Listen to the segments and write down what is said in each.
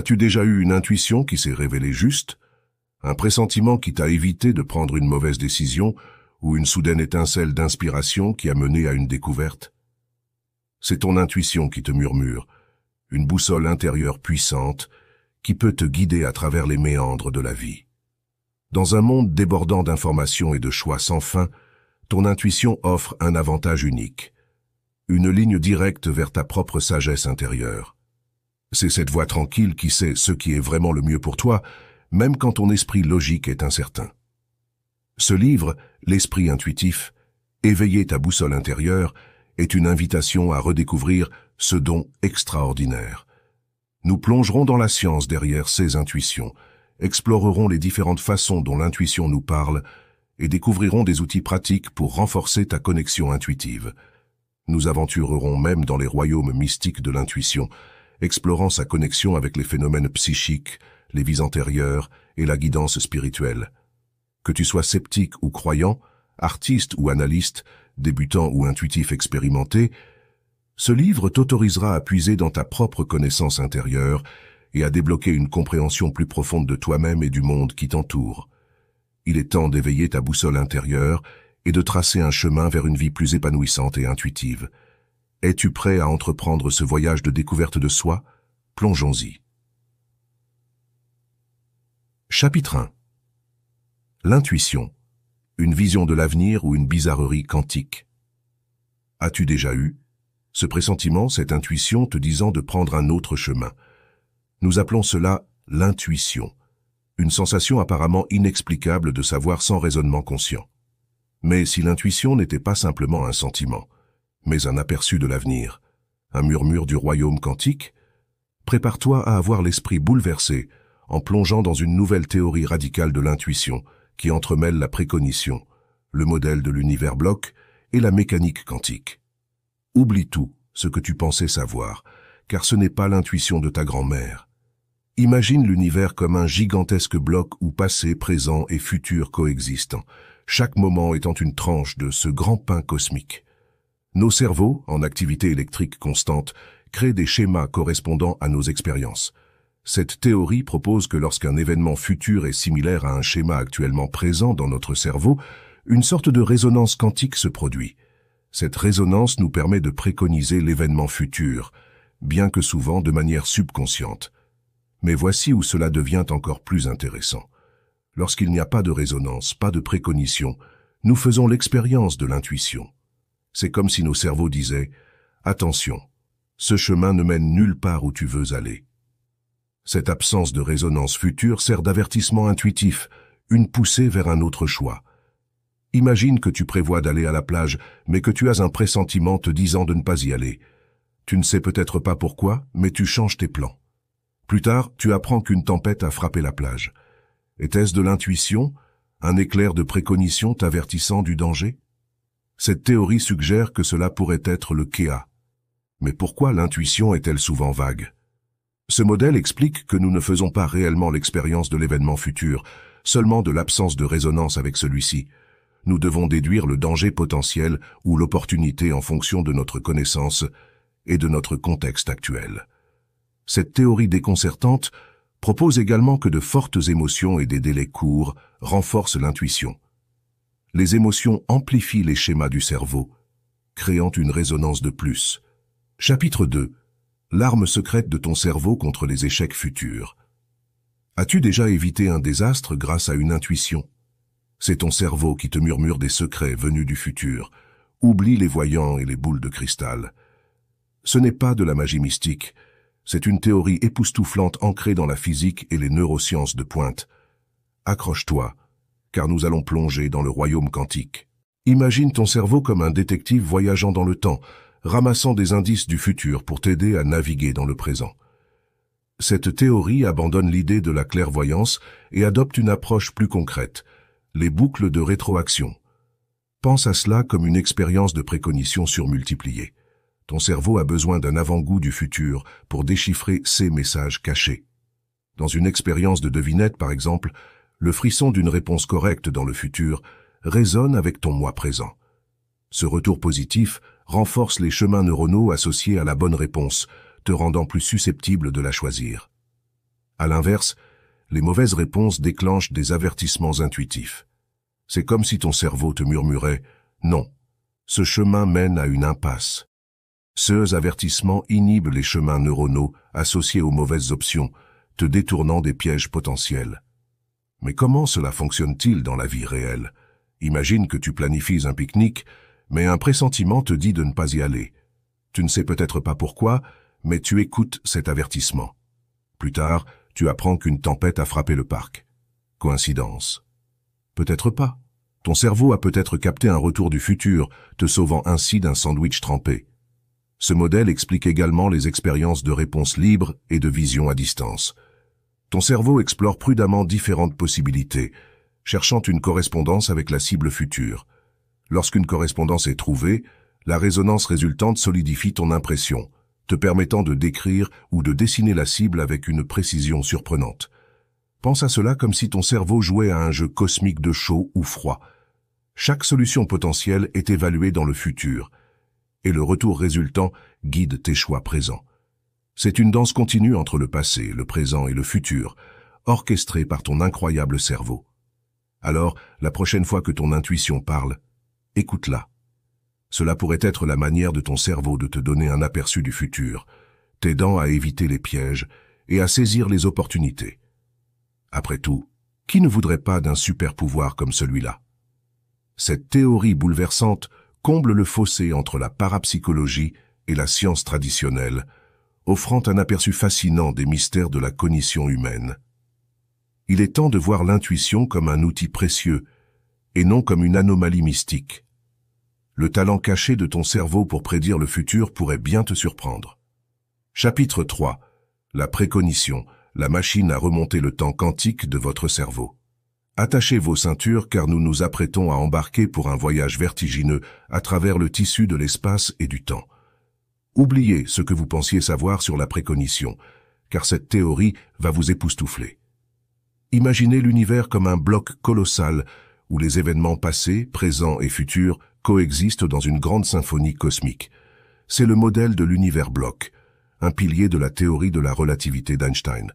As-tu déjà eu une intuition qui s'est révélée juste? Un pressentiment qui t'a évité de prendre une mauvaise décision ou une soudaine étincelle d'inspiration qui a mené à une découverte? C'est ton intuition qui te murmure, une boussole intérieure puissante qui peut te guider à travers les méandres de la vie. Dans un monde débordant d'informations et de choix sans fin, ton intuition offre un avantage unique, une ligne directe vers ta propre sagesse intérieure. C'est cette voix tranquille qui sait ce qui est vraiment le mieux pour toi, même quand ton esprit logique est incertain. Ce livre, L'Esprit intuitif, Éveiller ta boussole intérieure, est une invitation à redécouvrir ce don extraordinaire. Nous plongerons dans la science derrière ces intuitions, explorerons les différentes façons dont l'intuition nous parle et découvrirons des outils pratiques pour renforcer ta connexion intuitive. Nous aventurerons même dans les royaumes mystiques de l'intuition, explorant sa connexion avec les phénomènes psychiques, les vies antérieures et la guidance spirituelle. Que tu sois sceptique ou croyant, artiste ou analyste, débutant ou intuitif expérimenté, ce livre t'autorisera à puiser dans ta propre connaissance intérieure et à débloquer une compréhension plus profonde de toi-même et du monde qui t'entoure. Il est temps d'éveiller ta boussole intérieure et de tracer un chemin vers une vie plus épanouissante et intuitive. Es-tu prêt à entreprendre ce voyage de découverte de soi? Plongeons-y. Chapitre 1. L'intuition. Une vision de l'avenir ou une bizarrerie quantique. As-tu déjà eu ce pressentiment, cette intuition te disant de prendre un autre chemin? Nous appelons cela l'intuition, une sensation apparemment inexplicable de savoir sans raisonnement conscient. Mais si l'intuition n'était pas simplement un sentiment, mais un aperçu de l'avenir, un murmure du royaume quantique, prépare-toi à avoir l'esprit bouleversé en plongeant dans une nouvelle théorie radicale de l'intuition qui entremêle la précognition, le modèle de l'univers bloc et la mécanique quantique. Oublie tout ce que tu pensais savoir, car ce n'est pas l'intuition de ta grand-mère. Imagine l'univers comme un gigantesque bloc où passé, présent et futur coexistent, chaque moment étant une tranche de ce grand pain cosmique. Nos cerveaux, en activité électrique constante, créent des schémas correspondant à nos expériences. Cette théorie propose que lorsqu'un événement futur est similaire à un schéma actuellement présent dans notre cerveau, une sorte de résonance quantique se produit. Cette résonance nous permet de préconiser l'événement futur, bien que souvent de manière subconsciente. Mais voici où cela devient encore plus intéressant. Lorsqu'il n'y a pas de résonance, pas de précognition, nous faisons l'expérience de l'intuition. C'est comme si nos cerveaux disaient « Attention, ce chemin ne mène nulle part où tu veux aller ». Cette absence de résonance future sert d'avertissement intuitif, une poussée vers un autre choix. Imagine que tu prévois d'aller à la plage, mais que tu as un pressentiment te disant de ne pas y aller. Tu ne sais peut-être pas pourquoi, mais tu changes tes plans. Plus tard, tu apprends qu'une tempête a frappé la plage. Était-ce de l'intuition, un éclair de précognition t'avertissant du danger? Cette théorie suggère que cela pourrait être le Kea. Mais pourquoi l'intuition est-elle souvent vague? Ce modèle explique que nous ne faisons pas réellement l'expérience de l'événement futur, seulement de l'absence de résonance avec celui-ci. Nous devons déduire le danger potentiel ou l'opportunité en fonction de notre connaissance et de notre contexte actuel. Cette théorie déconcertante propose également que de fortes émotions et des délais courts renforcent l'intuition. Les émotions amplifient les schémas du cerveau, créant une résonance de plus. Chapitre 2. L'arme secrète de ton cerveau contre les échecs futurs. As-tu déjà évité un désastre grâce à une intuition? C'est ton cerveau qui te murmure des secrets venus du futur. Oublie les voyants et les boules de cristal. Ce n'est pas de la magie mystique, c'est une théorie époustouflante ancrée dans la physique et les neurosciences de pointe. Accroche-toi, car nous allons plonger dans le royaume quantique. Imagine ton cerveau comme un détective voyageant dans le temps, ramassant des indices du futur pour t'aider à naviguer dans le présent. Cette théorie abandonne l'idée de la clairvoyance et adopte une approche plus concrète, les boucles de rétroaction. Pense à cela comme une expérience de précognition surmultipliée. Ton cerveau a besoin d'un avant-goût du futur pour déchiffrer ces messages cachés. Dans une expérience de devinette, par exemple, le frisson d'une réponse correcte dans le futur résonne avec ton moi présent. Ce retour positif renforce les chemins neuronaux associés à la bonne réponse, te rendant plus susceptible de la choisir. À l'inverse, les mauvaises réponses déclenchent des avertissements intuitifs. C'est comme si ton cerveau te murmurait « Non, ce chemin mène à une impasse ». Ces avertissements inhibent les chemins neuronaux associés aux mauvaises options, te détournant des pièges potentiels. Mais comment cela fonctionne-t-il dans la vie réelle? Imagine que tu planifies un pique-nique, mais un pressentiment te dit de ne pas y aller. Tu ne sais peut-être pas pourquoi, mais tu écoutes cet avertissement. Plus tard, tu apprends qu'une tempête a frappé le parc. Coïncidence? Peut-être pas. Ton cerveau a peut-être capté un retour du futur, te sauvant ainsi d'un sandwich trempé. Ce modèle explique également les expériences de réponse libre et de vision à distance. Ton cerveau explore prudemment différentes possibilités, cherchant une correspondance avec la cible future. Lorsqu'une correspondance est trouvée, la résonance résultante solidifie ton impression, te permettant de décrire ou de dessiner la cible avec une précision surprenante. Pense à cela comme si ton cerveau jouait à un jeu cosmique de chaud ou froid. Chaque solution potentielle est évaluée dans le futur, et le retour résultant guide tes choix présents. C'est une danse continue entre le passé, le présent et le futur, orchestrée par ton incroyable cerveau. Alors, la prochaine fois que ton intuition parle, écoute-la. Cela pourrait être la manière de ton cerveau de te donner un aperçu du futur, t'aidant à éviter les pièges et à saisir les opportunités. Après tout, qui ne voudrait pas d'un super pouvoir comme celui-là? Cette théorie bouleversante comble le fossé entre la parapsychologie et la science traditionnelle, offrant un aperçu fascinant des mystères de la cognition humaine. Il est temps de voir l'intuition comme un outil précieux et non comme une anomalie mystique. Le talent caché de ton cerveau pour prédire le futur pourrait bien te surprendre. Chapitre 3. La précognition, la machine à remonter le temps quantique de votre cerveau. Attachez vos ceintures car nous nous apprêtons à embarquer pour un voyage vertigineux à travers le tissu de l'espace et du temps. Oubliez ce que vous pensiez savoir sur la précognition, car cette théorie va vous époustoufler. Imaginez l'univers comme un bloc colossal où les événements passés, présents et futurs coexistent dans une grande symphonie cosmique. C'est le modèle de l'univers bloc, un pilier de la théorie de la relativité d'Einstein.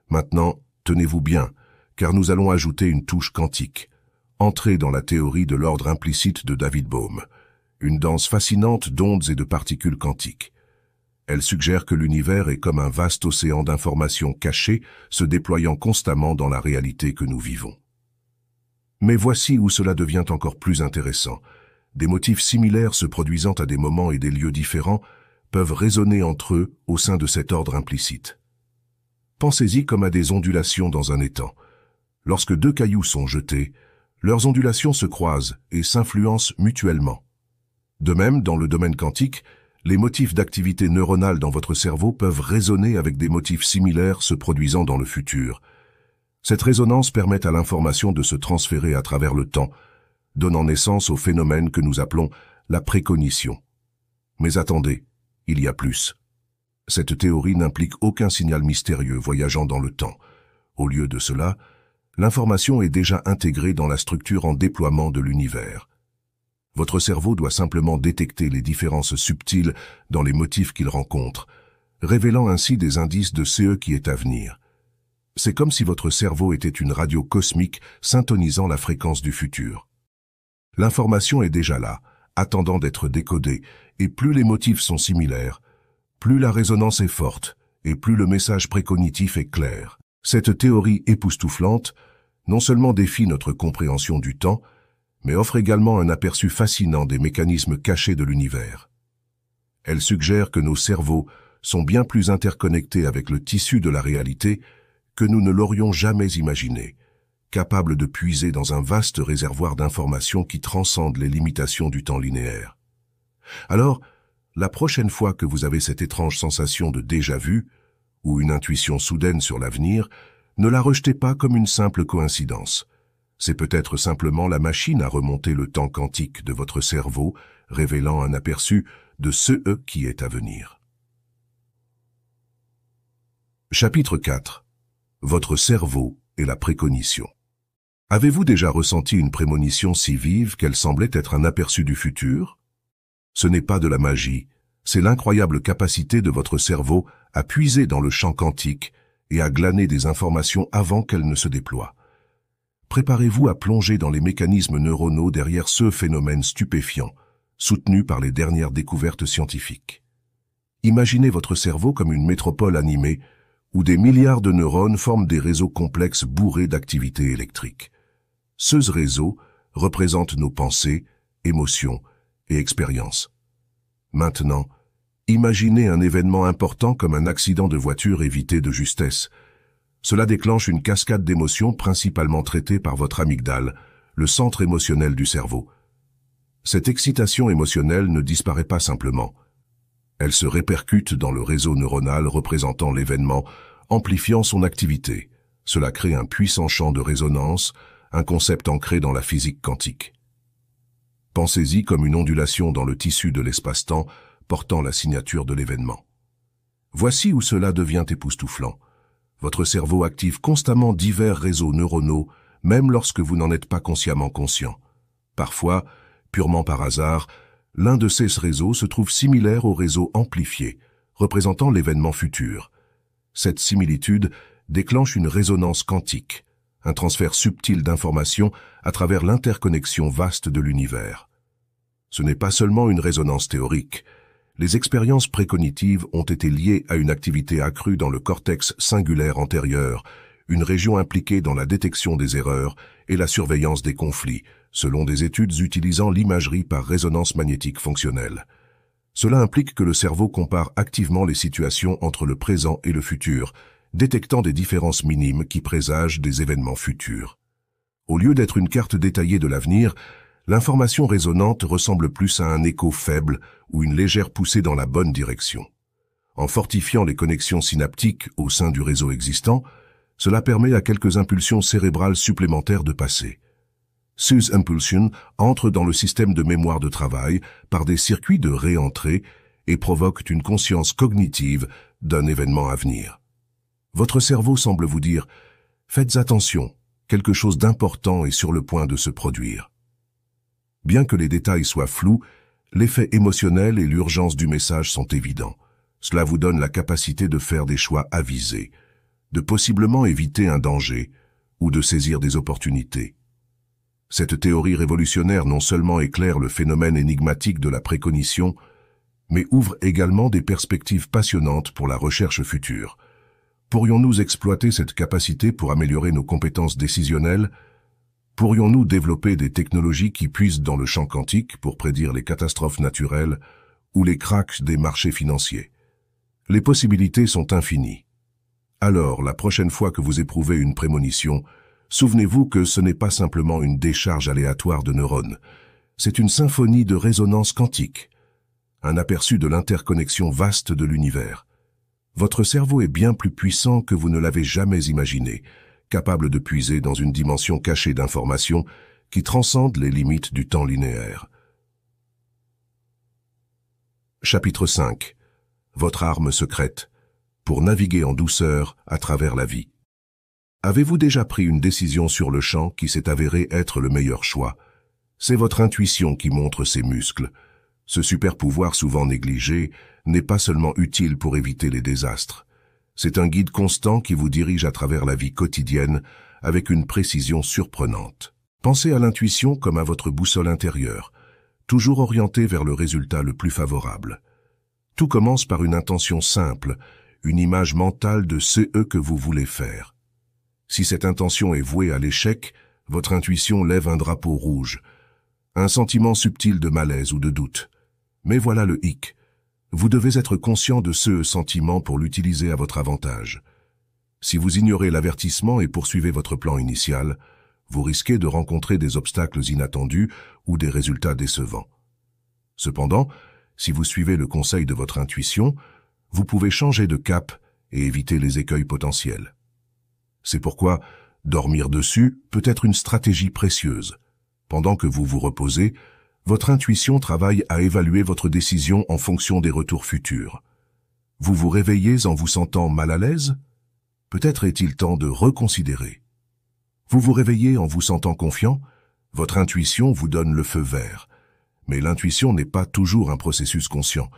Maintenant, tenez-vous bien, car nous allons ajouter une touche quantique. Entrez dans la théorie de l'ordre implicite de David Bohm, une danse fascinante d'ondes et de particules quantiques. Elle suggère que l'univers est comme un vaste océan d'informations cachées se déployant constamment dans la réalité que nous vivons. Mais voici où cela devient encore plus intéressant. Des motifs similaires se produisant à des moments et des lieux différents peuvent résonner entre eux au sein de cet ordre implicite. Pensez-y comme à des ondulations dans un étang. Lorsque deux cailloux sont jetés, leurs ondulations se croisent et s'influencent mutuellement. De même, dans le domaine quantique, les motifs d'activité neuronale dans votre cerveau peuvent résonner avec des motifs similaires se produisant dans le futur. Cette résonance permet à l'information de se transférer à travers le temps, donnant naissance au phénomène que nous appelons la précognition. Mais attendez, il y a plus. Cette théorie n'implique aucun signal mystérieux voyageant dans le temps. Au lieu de cela, l'information est déjà intégrée dans la structure en déploiement de l'univers. Votre cerveau doit simplement détecter les différences subtiles dans les motifs qu'il rencontre, révélant ainsi des indices de ce qui est à venir. C'est comme si votre cerveau était une radio cosmique syntonisant la fréquence du futur. L'information est déjà là, attendant d'être décodée, et plus les motifs sont similaires, plus la résonance est forte, et plus le message précognitif est clair. Cette théorie époustouflante non seulement défie notre compréhension du temps, mais offre également un aperçu fascinant des mécanismes cachés de l'univers. Elle suggère que nos cerveaux sont bien plus interconnectés avec le tissu de la réalité que nous ne l'aurions jamais imaginé, capables de puiser dans un vaste réservoir d'informations qui transcendent les limitations du temps linéaire. Alors, la prochaine fois que vous avez cette étrange sensation de déjà-vu, ou une intuition soudaine sur l'avenir, ne la rejetez pas comme une simple coïncidence. C'est peut-être simplement la machine à remonter le temps quantique de votre cerveau, révélant un aperçu de ce qui est à venir. Chapitre 4. Votre cerveau et la précognition. Avez-vous déjà ressenti une prémonition si vive qu'elle semblait être un aperçu du futur? Ce n'est pas de la magie, c'est l'incroyable capacité de votre cerveau à puiser dans le champ quantique et à glaner des informations avant qu'elles ne se déploient. Préparez-vous à plonger dans les mécanismes neuronaux derrière ce phénomène stupéfiant, soutenu par les dernières découvertes scientifiques. Imaginez votre cerveau comme une métropole animée où des milliards de neurones forment des réseaux complexes bourrés d'activités électriques. Ces réseaux représentent nos pensées, émotions et expériences. Maintenant, imaginez un événement important comme un accident de voiture évité de justesse. Cela déclenche une cascade d'émotions principalement traitées par votre amygdale, le centre émotionnel du cerveau. Cette excitation émotionnelle ne disparaît pas simplement. Elle se répercute dans le réseau neuronal représentant l'événement, amplifiant son activité. Cela crée un puissant champ de résonance, un concept ancré dans la physique quantique. Pensez-y comme une ondulation dans le tissu de l'espace-temps portant la signature de l'événement. Voici où cela devient époustouflant. Votre cerveau active constamment divers réseaux neuronaux, même lorsque vous n'en êtes pas consciemment conscient. Parfois, purement par hasard, l'un de ces réseaux se trouve similaire au réseau amplifié, représentant l'événement futur. Cette similitude déclenche une résonance quantique, un transfert subtil d'informations à travers l'interconnexion vaste de l'univers. Ce n'est pas seulement une résonance théorique. Les expériences précognitives ont été liées à une activité accrue dans le cortex singulaire antérieur, une région impliquée dans la détection des erreurs et la surveillance des conflits, selon des études utilisant l'imagerie par résonance magnétique fonctionnelle. Cela implique que le cerveau compare activement les situations entre le présent et le futur, détectant des différences minimes qui présagent des événements futurs. Au lieu d'être une carte détaillée de l'avenir, l'information résonante ressemble plus à un écho faible ou une légère poussée dans la bonne direction. En fortifiant les connexions synaptiques au sein du réseau existant, cela permet à quelques impulsions cérébrales supplémentaires de passer. Ces impulsions entrent dans le système de mémoire de travail par des circuits de réentrée et provoquent une conscience cognitive d'un événement à venir. Votre cerveau semble vous dire « Faites attention, quelque chose d'important est sur le point de se produire ». Bien que les détails soient flous, l'effet émotionnel et l'urgence du message sont évidents. Cela vous donne la capacité de faire des choix avisés, de possiblement éviter un danger ou de saisir des opportunités. Cette théorie révolutionnaire non seulement éclaire le phénomène énigmatique de la précognition, mais ouvre également des perspectives passionnantes pour la recherche future. Pourrions-nous exploiter cette capacité pour améliorer nos compétences décisionnelles? Pourrions-nous développer des technologies qui puisent dans le champ quantique pour prédire les catastrophes naturelles ou les cracks des marchés financiers? Les possibilités sont infinies. Alors, la prochaine fois que vous éprouvez une prémonition, souvenez-vous que ce n'est pas simplement une décharge aléatoire de neurones, c'est une symphonie de résonance quantique, un aperçu de l'interconnexion vaste de l'univers. Votre cerveau est bien plus puissant que vous ne l'avez jamais imaginé, capable de puiser dans une dimension cachée d'informations qui transcende les limites du temps linéaire. Chapitre 5. Votre arme secrète, pour naviguer en douceur à travers la vie. Avez-vous déjà pris une décision sur le champ qui s'est avérée être le meilleur choix? C'est votre intuition qui montre ses muscles. Ce super-pouvoir souvent négligé n'est pas seulement utile pour éviter les désastres. C'est un guide constant qui vous dirige à travers la vie quotidienne avec une précision surprenante. Pensez à l'intuition comme à votre boussole intérieure, toujours orientée vers le résultat le plus favorable. Tout commence par une intention simple, une image mentale de ce que vous voulez faire. Si cette intention est vouée à l'échec, votre intuition lève un drapeau rouge, un sentiment subtil de malaise ou de doute. Mais voilà le hic. Vous devez être conscient de ce sentiment pour l'utiliser à votre avantage. Si vous ignorez l'avertissement et poursuivez votre plan initial, vous risquez de rencontrer des obstacles inattendus ou des résultats décevants. Cependant, si vous suivez le conseil de votre intuition, vous pouvez changer de cap et éviter les écueils potentiels. C'est pourquoi dormir dessus peut être une stratégie précieuse. Pendant que vous vous reposez, votre intuition travaille à évaluer votre décision en fonction des retours futurs. Vous vous réveillez en vous sentant mal à l'aise? Peut-être est-il temps de reconsidérer. Vous vous réveillez en vous sentant confiant? Votre intuition vous donne le feu vert. Mais l'intuition n'est pas toujours un processus conscient.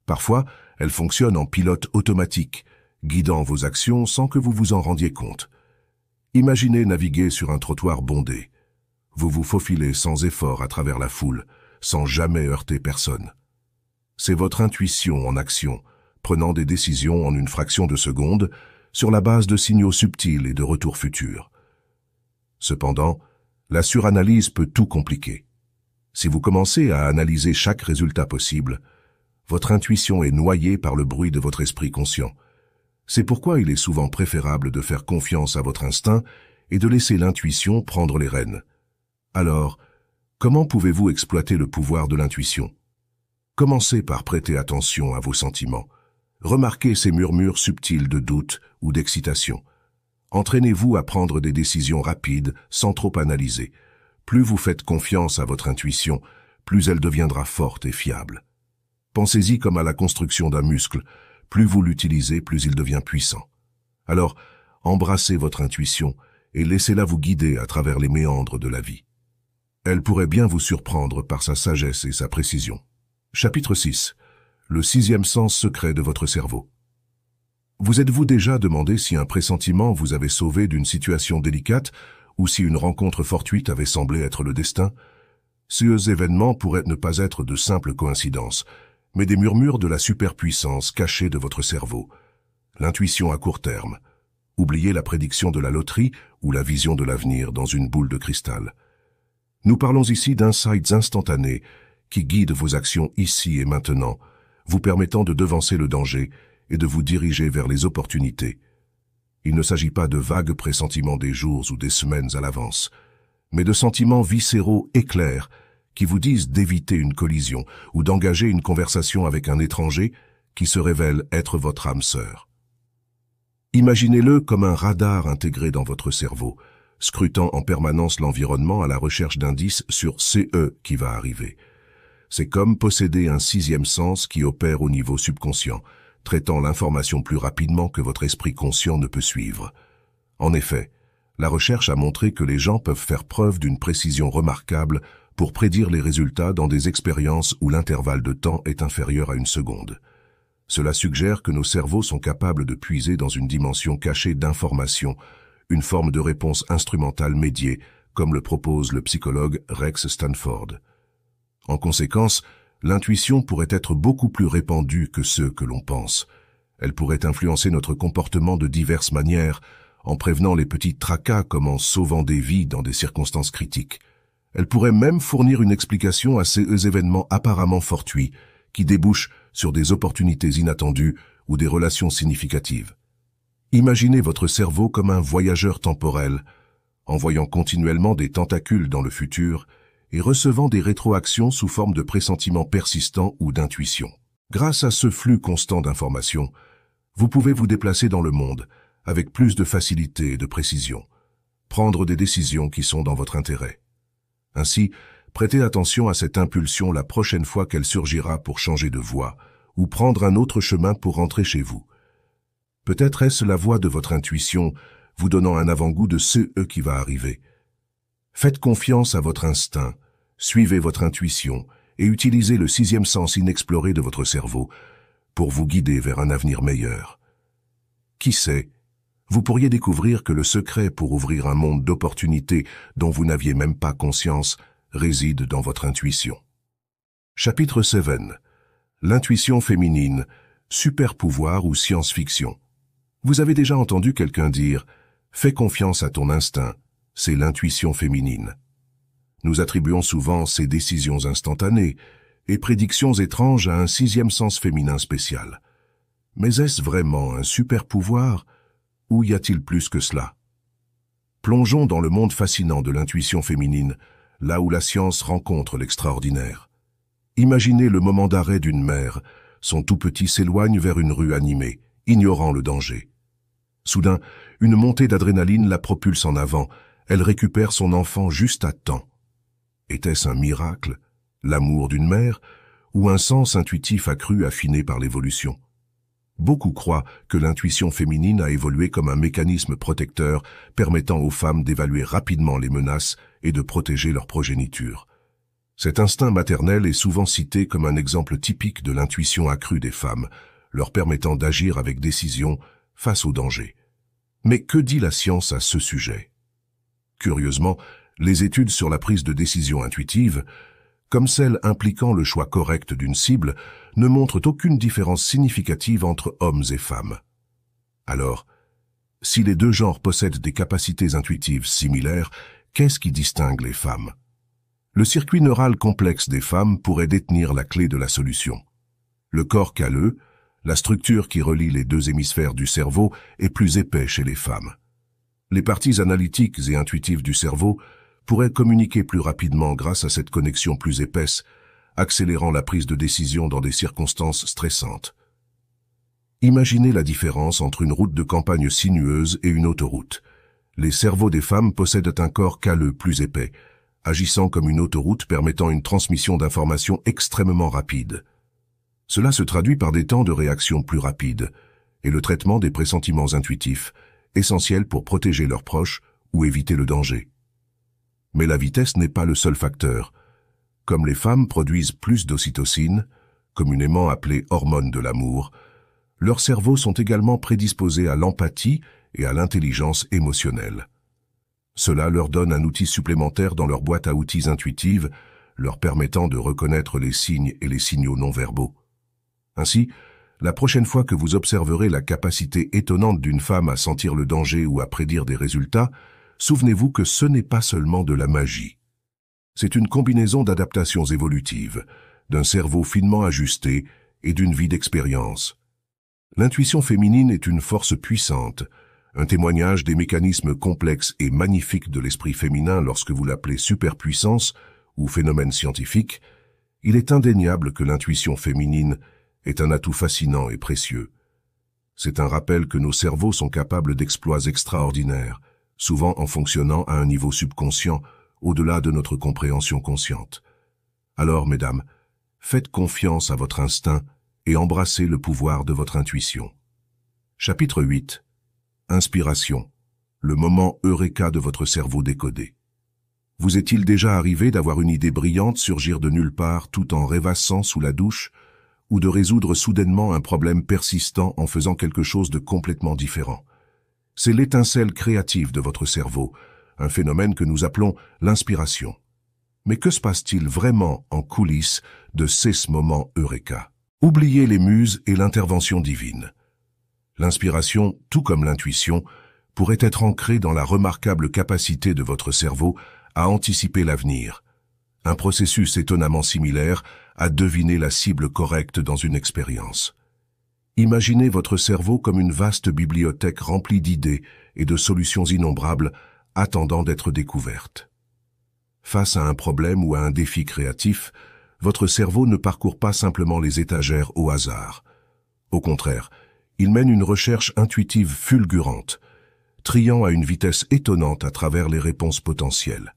Parfois, elle fonctionne en pilote automatique, guidant vos actions sans que vous vous en rendiez compte. Imaginez naviguer sur un trottoir bondé. Vous vous faufilez sans effort à travers la foule, sans jamais heurter personne. C'est votre intuition en action, prenant des décisions en une fraction de seconde, sur la base de signaux subtils et de retours futurs. Cependant, la suranalyse peut tout compliquer. Si vous commencez à analyser chaque résultat possible, votre intuition est noyée par le bruit de votre esprit conscient. C'est pourquoi il est souvent préférable de faire confiance à votre instinct et de laisser l'intuition prendre les rênes. Alors, comment pouvez-vous exploiter le pouvoir de l'intuition? Commencez par prêter attention à vos sentiments. Remarquez ces murmures subtils de doute ou d'excitation. Entraînez-vous à prendre des décisions rapides sans trop analyser. Plus vous faites confiance à votre intuition, plus elle deviendra forte et fiable. Pensez-y comme à la construction d'un muscle. Plus vous l'utilisez, plus il devient puissant. Alors, embrassez votre intuition et laissez-la vous guider à travers les méandres de la vie. Elle pourrait bien vous surprendre par sa sagesse et sa précision. Chapitre 6. Le sixième sens secret de votre cerveau. Vous êtes-vous déjà demandé si un pressentiment vous avait sauvé d'une situation délicate ou si une rencontre fortuite avait semblé être le destin? Ces événements pourraient ne pas être de simples coïncidences, mais des murmures de la superpuissance cachée de votre cerveau. L'intuition à court terme. Oubliez la prédiction de la loterie ou la vision de l'avenir dans une boule de cristal. Nous parlons ici d'insights instantanés qui guident vos actions ici et maintenant, vous permettant de devancer le danger et de vous diriger vers les opportunités. Il ne s'agit pas de vagues pressentiments des jours ou des semaines à l'avance, mais de sentiments viscéraux et clairs qui vous disent d'éviter une collision ou d'engager une conversation avec un étranger qui se révèle être votre âme sœur. Imaginez-le comme un radar intégré dans votre cerveau, scrutant en permanence l'environnement à la recherche d'indices sur ce qui va arriver. C'est comme posséder un sixième sens qui opère au niveau subconscient, traitant l'information plus rapidement que votre esprit conscient ne peut suivre. En effet, la recherche a montré que les gens peuvent faire preuve d'une précision remarquable pour prédire les résultats dans des expériences où l'intervalle de temps est inférieur à une seconde. Cela suggère que nos cerveaux sont capables de puiser dans une dimension cachée d'information, une forme de réponse instrumentale médiée, comme le propose le psychologue Rex Stanford. En conséquence, l'intuition pourrait être beaucoup plus répandue que ce que l'on pense. Elle pourrait influencer notre comportement de diverses manières, en prévenant les petits tracas comme en sauvant des vies dans des circonstances critiques. Elle pourrait même fournir une explication à ces événements apparemment fortuits, qui débouchent sur des opportunités inattendues ou des relations significatives. Imaginez votre cerveau comme un voyageur temporel, envoyant continuellement des tentacules dans le futur et recevant des rétroactions sous forme de pressentiments persistants ou d'intuition. Grâce à ce flux constant d'informations, vous pouvez vous déplacer dans le monde avec plus de facilité et de précision, prendre des décisions qui sont dans votre intérêt. Ainsi, prêtez attention à cette impulsion la prochaine fois qu'elle surgira pour changer de voie ou prendre un autre chemin pour rentrer chez vous. Peut-être est-ce la voix de votre intuition vous donnant un avant-goût de ce qui va arriver. Faites confiance à votre instinct, suivez votre intuition et utilisez le sixième sens inexploré de votre cerveau pour vous guider vers un avenir meilleur. Qui sait, vous pourriez découvrir que le secret pour ouvrir un monde d'opportunités dont vous n'aviez même pas conscience réside dans votre intuition. Chapitre 7. L'intuition féminine, super pouvoir ou science-fiction. Vous avez déjà entendu quelqu'un dire « Fais confiance à ton instinct », c'est l'intuition féminine. Nous attribuons souvent ces décisions instantanées et prédictions étranges à un sixième sens féminin spécial. Mais est-ce vraiment un super pouvoir ou y a-t-il plus que cela? Plongeons dans le monde fascinant de l'intuition féminine, là où la science rencontre l'extraordinaire. Imaginez le moment d'arrêt d'une mère. Son tout petit s'éloigne vers une rue animée, ignorant le danger. Soudain, une montée d'adrénaline la propulse en avant. Elle récupère son enfant juste à temps. Était-ce un miracle, l'amour d'une mère, ou un sens intuitif accru affiné par l'évolution? Beaucoup croient que l'intuition féminine a évolué comme un mécanisme protecteur permettant aux femmes d'évaluer rapidement les menaces et de protéger leur progéniture. Cet instinct maternel est souvent cité comme un exemple typique de l'intuition accrue des femmes, leur permettant d'agir avec décision face au danger. Mais que dit la science à ce sujet? Curieusement, les études sur la prise de décision intuitive, comme celles impliquant le choix correct d'une cible, ne montrent aucune différence significative entre hommes et femmes. Alors, si les deux genres possèdent des capacités intuitives similaires, qu'est-ce qui distingue les femmes? Le circuit neural complexe des femmes pourrait détenir la clé de la solution. Le corps calleux, la structure qui relie les deux hémisphères du cerveau, est plus épais chez les femmes. Les parties analytiques et intuitives du cerveau pourraient communiquer plus rapidement grâce à cette connexion plus épaisse, accélérant la prise de décision dans des circonstances stressantes. Imaginez la différence entre une route de campagne sinueuse et une autoroute. Les cerveaux des femmes possèdent un corps calleux plus épais, agissant comme une autoroute permettant une transmission d'informations extrêmement rapide. Cela se traduit par des temps de réaction plus rapides et le traitement des pressentiments intuitifs, essentiels pour protéger leurs proches ou éviter le danger. Mais la vitesse n'est pas le seul facteur. Comme les femmes produisent plus d'ocytocine, communément appelée hormone de l'amour, leurs cerveaux sont également prédisposés à l'empathie et à l'intelligence émotionnelle. Cela leur donne un outil supplémentaire dans leur boîte à outils intuitive, leur permettant de reconnaître les signes et les signaux non-verbaux. Ainsi, la prochaine fois que vous observerez la capacité étonnante d'une femme à sentir le danger ou à prédire des résultats, souvenez-vous que ce n'est pas seulement de la magie. C'est une combinaison d'adaptations évolutives, d'un cerveau finement ajusté et d'une vie d'expérience. L'intuition féminine est une force puissante, un témoignage des mécanismes complexes et magnifiques de l'esprit féminin lorsque vous l'appelez superpuissance ou phénomène scientifique. Il est indéniable que l'intuition féminine est un atout fascinant et précieux. C'est un rappel que nos cerveaux sont capables d'exploits extraordinaires, souvent en fonctionnant à un niveau subconscient, au-delà de notre compréhension consciente. Alors, mesdames, faites confiance à votre instinct et embrassez le pouvoir de votre intuition. Chapitre 8. Inspiration. Le moment eureka de votre cerveau décodé. Vous est-il déjà arrivé d'avoir une idée brillante surgir de nulle part tout en rêvassant sous la douche, ou de résoudre soudainement un problème persistant en faisant quelque chose de complètement différent? C'est l'étincelle créative de votre cerveau, un phénomène que nous appelons l'inspiration. Mais que se passe-t-il vraiment en coulisses de ces moments eureka? Oubliez les muses et l'intervention divine. L'inspiration, tout comme l'intuition, pourrait être ancrée dans la remarquable capacité de votre cerveau à anticiper l'avenir, un processus étonnamment similaire à deviner la cible correcte dans une expérience. Imaginez votre cerveau comme une vaste bibliothèque remplie d'idées et de solutions innombrables attendant d'être découvertes. Face à un problème ou à un défi créatif, votre cerveau ne parcourt pas simplement les étagères au hasard. Au contraire, il mène une recherche intuitive fulgurante, triant à une vitesse étonnante à travers les réponses potentielles.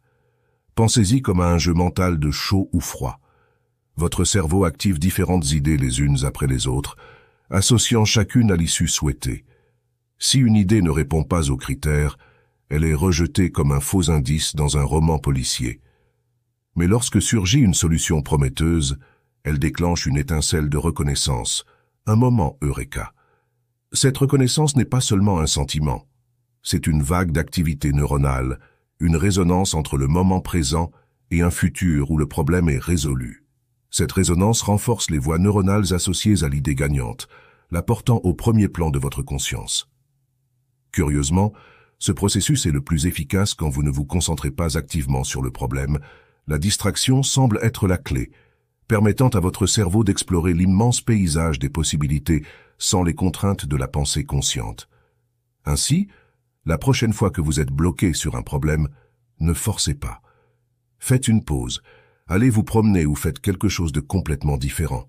Pensez-y comme à un jeu mental de chaud ou froid. Votre cerveau active différentes idées les unes après les autres, associant chacune à l'issue souhaitée. Si une idée ne répond pas aux critères, elle est rejetée comme un faux indice dans un roman policier. Mais lorsque surgit une solution prometteuse, elle déclenche une étincelle de reconnaissance, un moment eureka. Cette reconnaissance n'est pas seulement un sentiment, c'est une vague d'activité neuronale, une résonance entre le moment présent et un futur où le problème est résolu. Cette résonance renforce les voies neuronales associées à l'idée gagnante, la portant au premier plan de votre conscience. Curieusement, ce processus est le plus efficace quand vous ne vous concentrez pas activement sur le problème. La distraction semble être la clé, permettant à votre cerveau d'explorer l'immense paysage des possibilités sans les contraintes de la pensée consciente. Ainsi, la prochaine fois que vous êtes bloqué sur un problème, ne forcez pas. Faites une pause, allez vous promener ou faites quelque chose de complètement différent.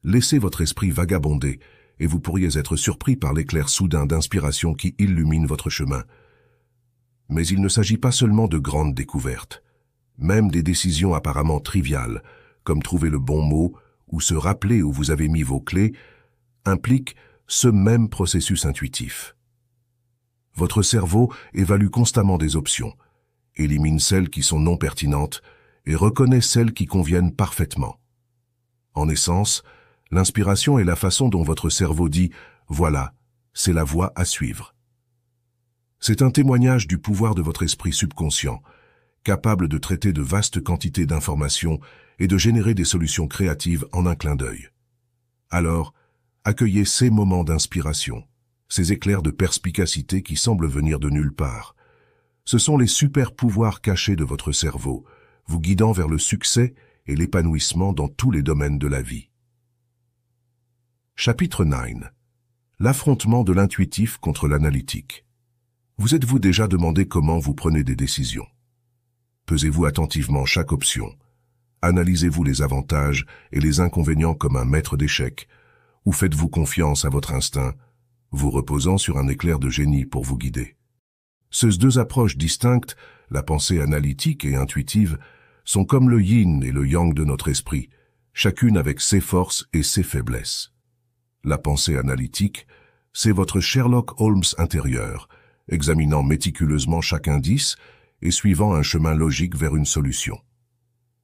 Laissez votre esprit vagabonder et vous pourriez être surpris par l'éclair soudain d'inspiration qui illumine votre chemin. Mais il ne s'agit pas seulement de grandes découvertes. Même des décisions apparemment triviales, comme trouver le bon mot ou se rappeler où vous avez mis vos clés, impliquent ce même processus intuitif. Votre cerveau évalue constamment des options, élimine celles qui sont non pertinentes et reconnaît celles qui conviennent parfaitement. En essence, l'inspiration est la façon dont votre cerveau dit « Voilà, c'est la voie à suivre. C'est un témoignage du pouvoir de votre esprit subconscient, capable de traiter de vastes quantités d'informations et de générer des solutions créatives en un clin d'œil. Alors, accueillez ces moments d'inspiration, ces éclairs de perspicacité qui semblent venir de nulle part. Ce sont les super pouvoirs cachés de votre cerveau, vous guidant vers le succès et l'épanouissement dans tous les domaines de la vie. Chapitre 9. L'affrontement de l'intuitif contre l'analytique. Vous êtes-vous déjà demandé comment vous prenez des décisions? Pesez-vous attentivement chaque option. Analysez-vous les avantages et les inconvénients comme un maître d'échecs, ou faites-vous confiance à votre instinct, vous reposant sur un éclair de génie pour vous guider? Ces deux approches distinctes, la pensée analytique et intuitive, sont comme le yin et le yang de notre esprit, chacune avec ses forces et ses faiblesses. La pensée analytique, c'est votre Sherlock Holmes intérieur, examinant méticuleusement chaque indice et suivant un chemin logique vers une solution.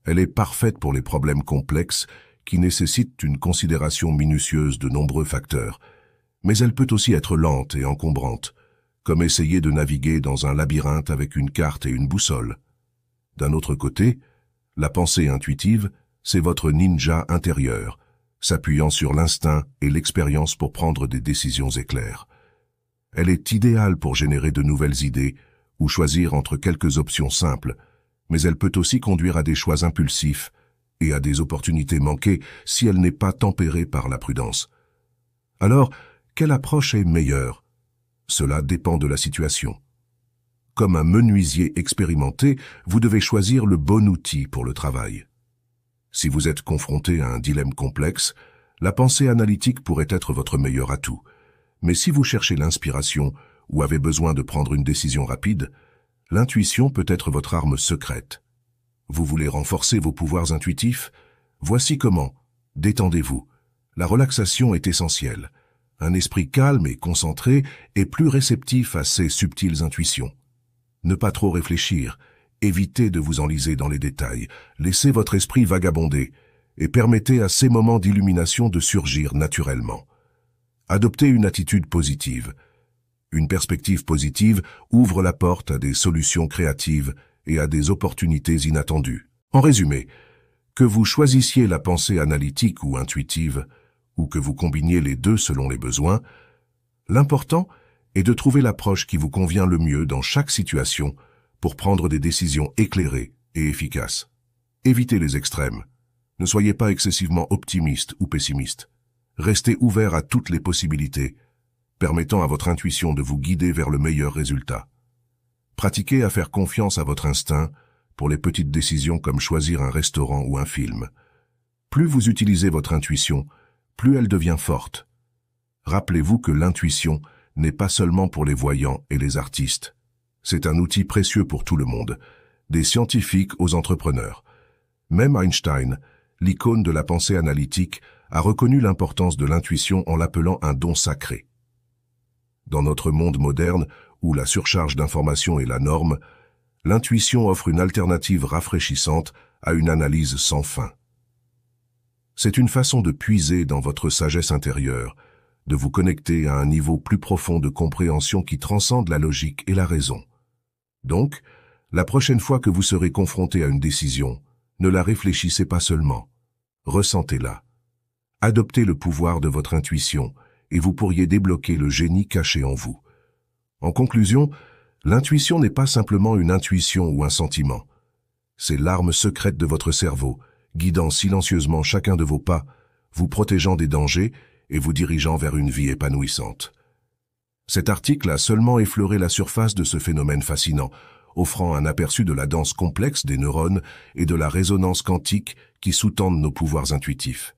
Elle est parfaite pour les problèmes complexes qui nécessitent une considération minutieuse de nombreux facteurs, mais elle peut aussi être lente et encombrante, comme essayer de naviguer dans un labyrinthe avec une carte et une boussole. D'un autre côté, la pensée intuitive, c'est votre ninja intérieur, s'appuyant sur l'instinct et l'expérience pour prendre des décisions éclairs. Elle est idéale pour générer de nouvelles idées ou choisir entre quelques options simples, mais elle peut aussi conduire à des choix impulsifs et à des opportunités manquées si elle n'est pas tempérée par la prudence. Alors, quelle approche est meilleure? Cela dépend de la situation. Comme un menuisier expérimenté, vous devez choisir le bon outil pour le travail. Si vous êtes confronté à un dilemme complexe, la pensée analytique pourrait être votre meilleur atout. Mais si vous cherchez l'inspiration ou avez besoin de prendre une décision rapide, l'intuition peut être votre arme secrète. Vous voulez renforcer vos pouvoirs intuitifs? Voici comment. Détendez-vous. La relaxation est essentielle. Un esprit calme et concentré est plus réceptif à ces subtiles intuitions. Ne pas trop réfléchir, évitez de vous enliser dans les détails, laissez votre esprit vagabonder et permettez à ces moments d'illumination de surgir naturellement. Adoptez une attitude positive. Une perspective positive ouvre la porte à des solutions créatives et à des opportunités inattendues. En résumé, que vous choisissiez la pensée analytique ou intuitive, ou que vous combiniez les deux selon les besoins, l'important est de trouver l'approche qui vous convient le mieux dans chaque situation pour prendre des décisions éclairées et efficaces. Évitez les extrêmes. Ne soyez pas excessivement optimiste ou pessimiste. Restez ouvert à toutes les possibilités, permettant à votre intuition de vous guider vers le meilleur résultat. Pratiquez à faire confiance à votre instinct pour les petites décisions comme choisir un restaurant ou un film. Plus vous utilisez votre intuition, plus elle devient forte. Rappelez-vous que l'intuition n'est pas seulement pour les voyants et les artistes. C'est un outil précieux pour tout le monde, des scientifiques aux entrepreneurs. Même Einstein, l'icône de la pensée analytique, a reconnu l'importance de l'intuition en l'appelant un don sacré. Dans notre monde moderne, où la surcharge d'informations est la norme, l'intuition offre une alternative rafraîchissante à une analyse sans fin. C'est une façon de puiser dans votre sagesse intérieure, de vous connecter à un niveau plus profond de compréhension qui transcende la logique et la raison. Donc, la prochaine fois que vous serez confronté à une décision, ne la réfléchissez pas seulement, ressentez-la. Adoptez le pouvoir de votre intuition et vous pourriez débloquer le génie caché en vous. En conclusion, l'intuition n'est pas simplement une intuition ou un sentiment. C'est l'arme secrète de votre cerveau, guidant silencieusement chacun de vos pas, vous protégeant des dangers et vous dirigeant vers une vie épanouissante. Cet article a seulement effleuré la surface de ce phénomène fascinant, offrant un aperçu de la danse complexe des neurones et de la résonance quantique qui sous-tendent nos pouvoirs intuitifs.